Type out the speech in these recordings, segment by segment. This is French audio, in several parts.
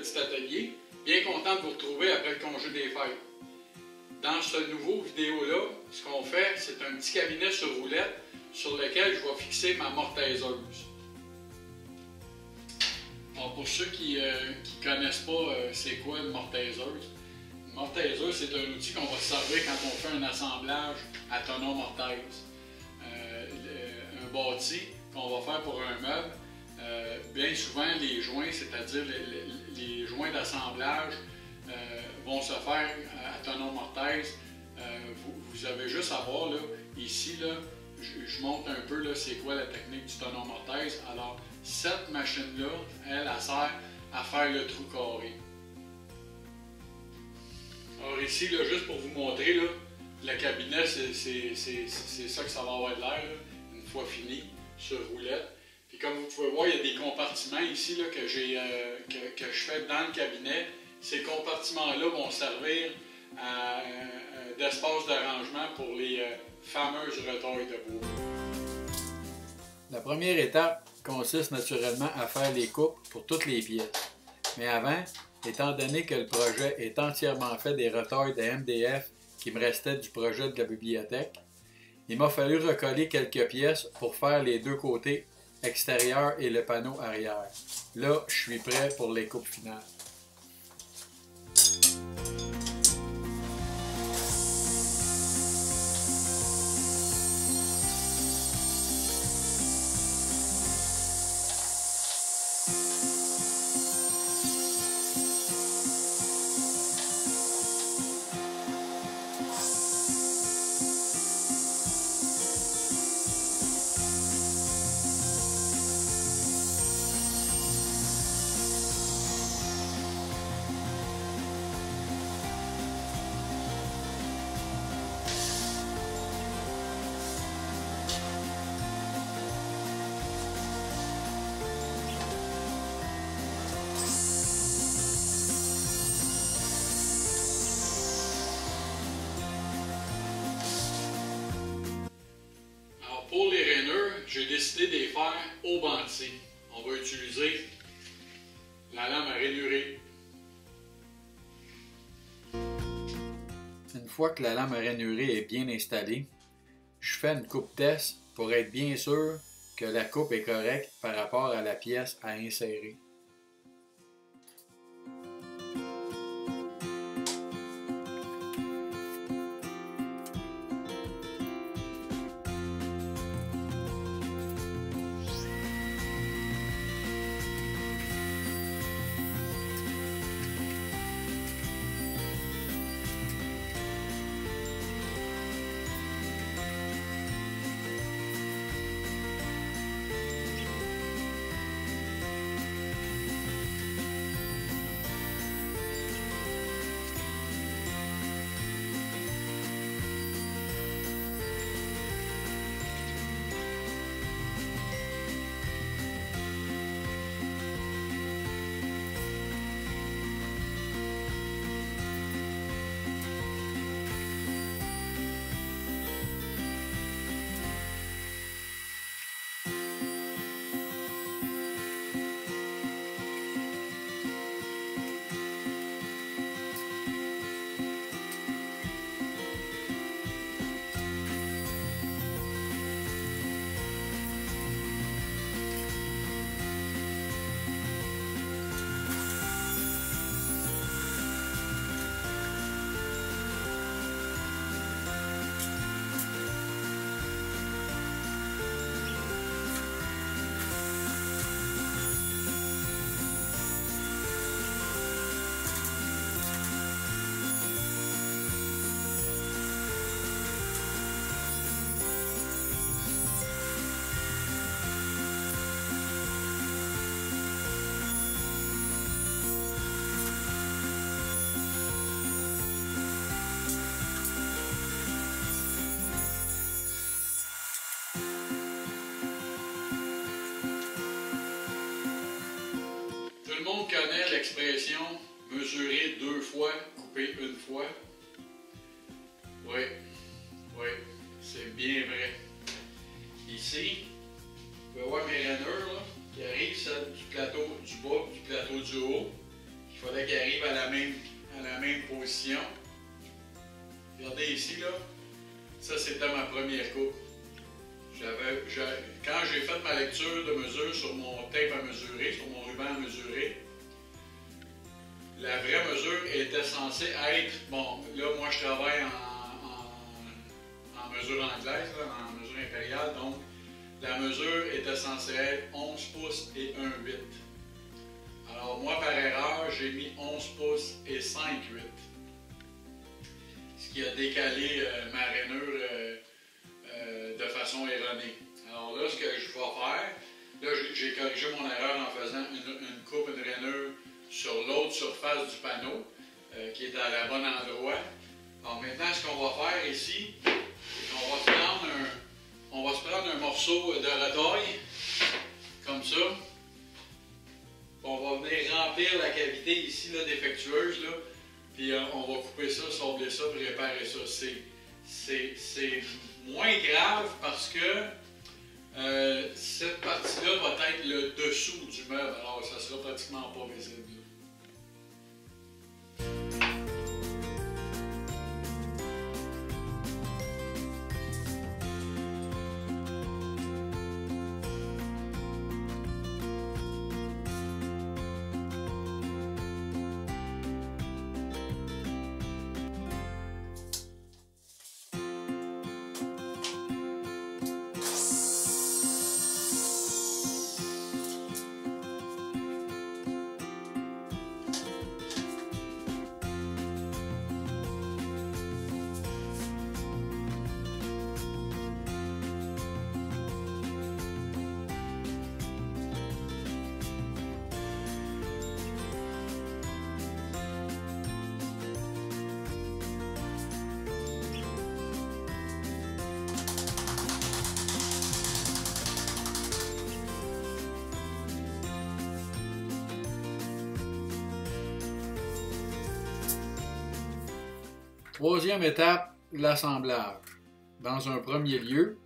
petit atelier. Bien content de vous retrouver après le congé des fêtes. Dans ce nouveau vidéo-là, ce qu'on fait, c'est un petit cabinet sur roulette sur lequel je vais fixer ma mortaiseuse. Alors pour ceux qui ne connaissent pas c'est quoi une mortaiseuse, c'est un outil qu'on va se servir quand on fait un assemblage à tonneau mortaise. Un bâti qu'on va faire pour un meuble, bien souvent les joints, c'est-à-dire les joints d'assemblage, vont se faire à tonneau mortaise. Vous avez juste à voir là, ici, là, je montre un peu c'est quoi la technique du tonneau mortaise. Alors, cette machine-là, elle sert à faire le trou carré. Alors ici, là, juste pour vous montrer, là, le cabinet, c'est ça que ça va avoir de l'air une fois fini sur roulette. Puis comme vous pouvez voir, il y a des compartiments ici là, que je fais dans le cabinet. Ces compartiments-là vont servir d'espace d'arrangement pour les fameuses retailles de bois. La première étape consiste naturellement à faire les coupes pour toutes les pièces. Mais avant, étant donné que le projet est entièrement fait des retailles de MDF qui me restaient du projet de la bibliothèque, il m'a fallu recoller quelques pièces pour faire les deux côtés extérieur et le panneau arrière. Là, je suis prêt pour les coupes finales. Pour les rainures, j'ai décidé de les faire au bandit. On va utiliser la lame à rainurer. Une fois que la lame à rainurer est bien installée, je fais une coupe test pour être bien sûr que la coupe est correcte par rapport à la pièce à insérer. Tout le monde connaît l'expression mesurer deux fois, couper une fois. Oui, c'est bien vrai. Ici, vous pouvez voir mes rainures là, qui arrivent, celle du plateau du bas, du plateau du haut, qui Il fallait qu'il arrive à la même position. Regardez ici, là. Ça, c'était ma première coupe. Quand j'ai fait ma lecture de mesure sur mon tape à mesurer, sur mon ruban à mesurer, la vraie mesure était censée être, bon, là, moi, je travaille en mesure anglaise, là, en mesure impériale, donc la mesure était censée être 11 pouces et 1,8. Alors, moi, par erreur, j'ai mis 11 pouces et 5,8. Ce qui a décalé ma rainure de façon erronée. Alors là, ce que je vais faire, là, j'ai corrigé mon erreur en faisant une coupe, une rainure sur l'autre surface du panneau, qui est à la bonne endroit. Alors maintenant, ce qu'on va faire ici, c'est qu'on va se prendre un morceau de retaille, comme ça. On va venir remplir la cavité ici là, défectueuse, là, puis on va couper ça, sabler ça, puis réparer ça. C'est moins grave parce que cette partie-là va être le dessous du meuble, alors ça ne sera pratiquement pas visible. Troisième étape, l'assemblage. Dans un premier lieu,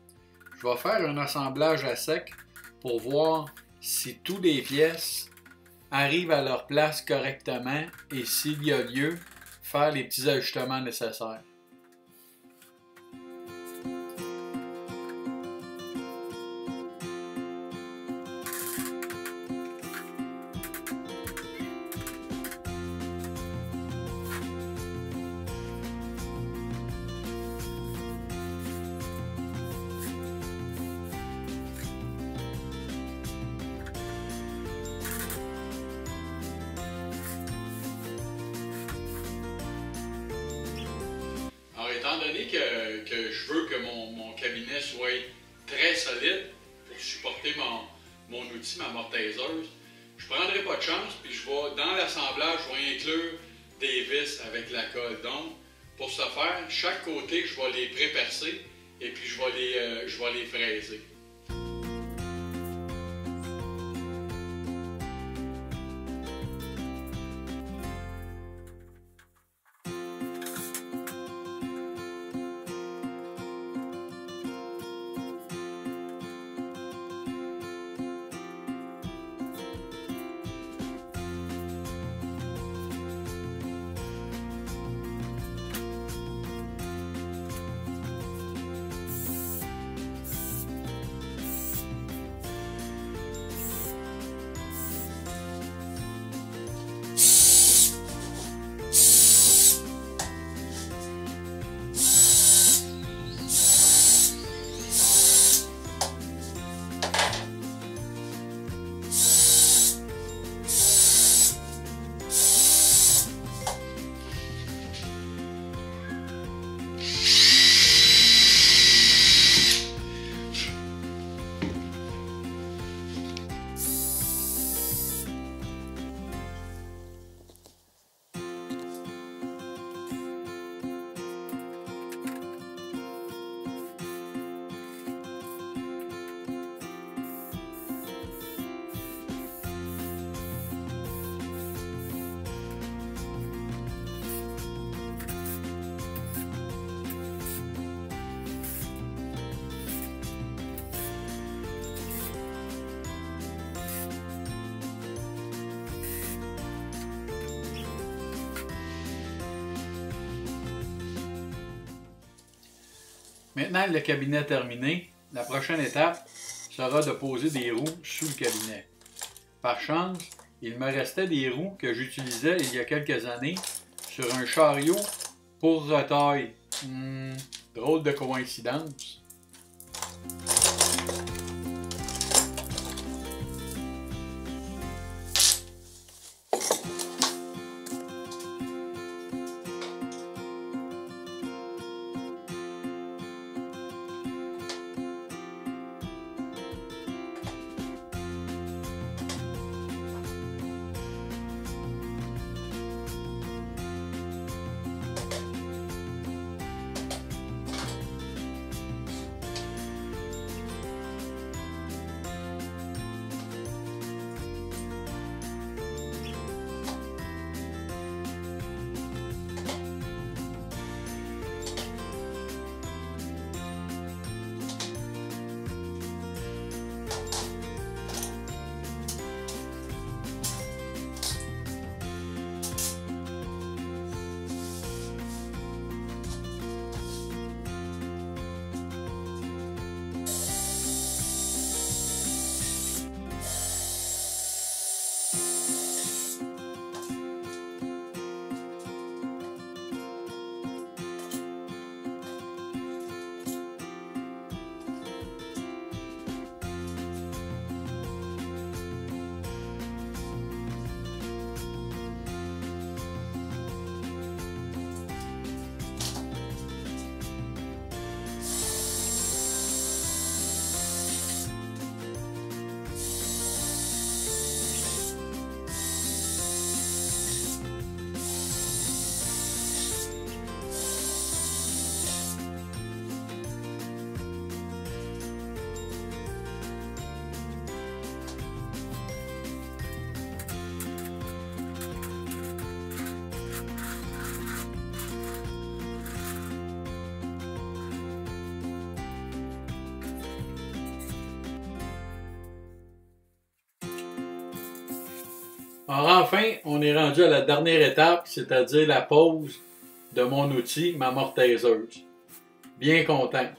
je vais faire un assemblage à sec pour voir si toutes les pièces arrivent à leur place correctement et s'il y a lieu, faire les petits ajustements nécessaires. Étant donné que je veux que mon cabinet soit très solide pour supporter mon outil, ma mortaiseuse, je ne prendrai pas de chance, puis dans l'assemblage, je vais inclure des vis avec la colle. Donc, pour ce faire, chaque côté, je vais les pré-percer et puis je vais les fraiser. Maintenant le cabinet terminé, la prochaine étape sera de poser des roues sous le cabinet. Par chance, il me restait des roues que j'utilisais il y a quelques années sur un chariot pour retail. Drôle de coïncidence. Alors enfin, on est rendu à la dernière étape, c'est-à-dire la pose de mon outil, ma mortaiseuse. Bien content.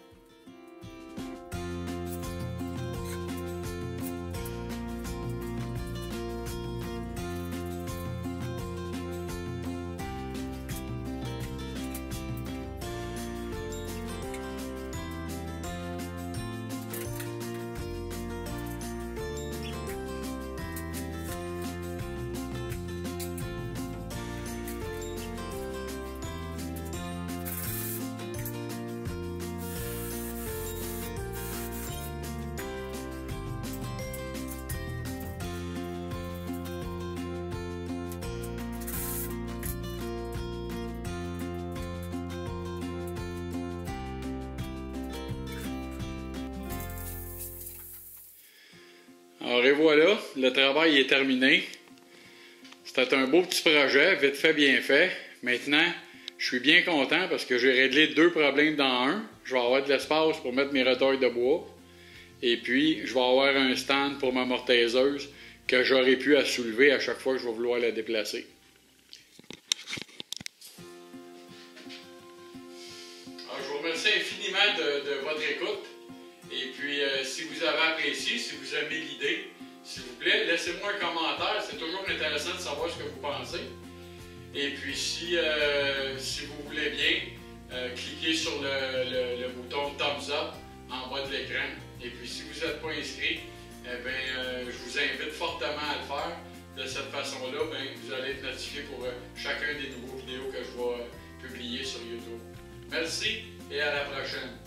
Alors et voilà, le travail est terminé. C'était un beau petit projet, vite fait, bien fait. Maintenant, je suis bien content parce que j'ai réglé 2 problèmes dans un. Je vais avoir de l'espace pour mettre mes retailles de bois. Et puis, je vais avoir un stand pour ma mortaiseuse que j'aurai pu à soulever à chaque fois que je vais vouloir la déplacer. Alors, je vous remercie infiniment de votre écoute. Et puis, si vous avez apprécié, si vous aimez l'idée, s'il vous plaît, laissez-moi un commentaire. C'est toujours intéressant de savoir ce que vous pensez. Et puis, si vous voulez bien, cliquez sur le bouton Thumbs Up en bas de l'écran. Et puis, si vous n'êtes pas inscrit, je vous invite fortement à le faire. De cette façon-là, vous allez être notifié pour chacun des nouveaux vidéos que je vais publier sur YouTube. Merci et à la prochaine.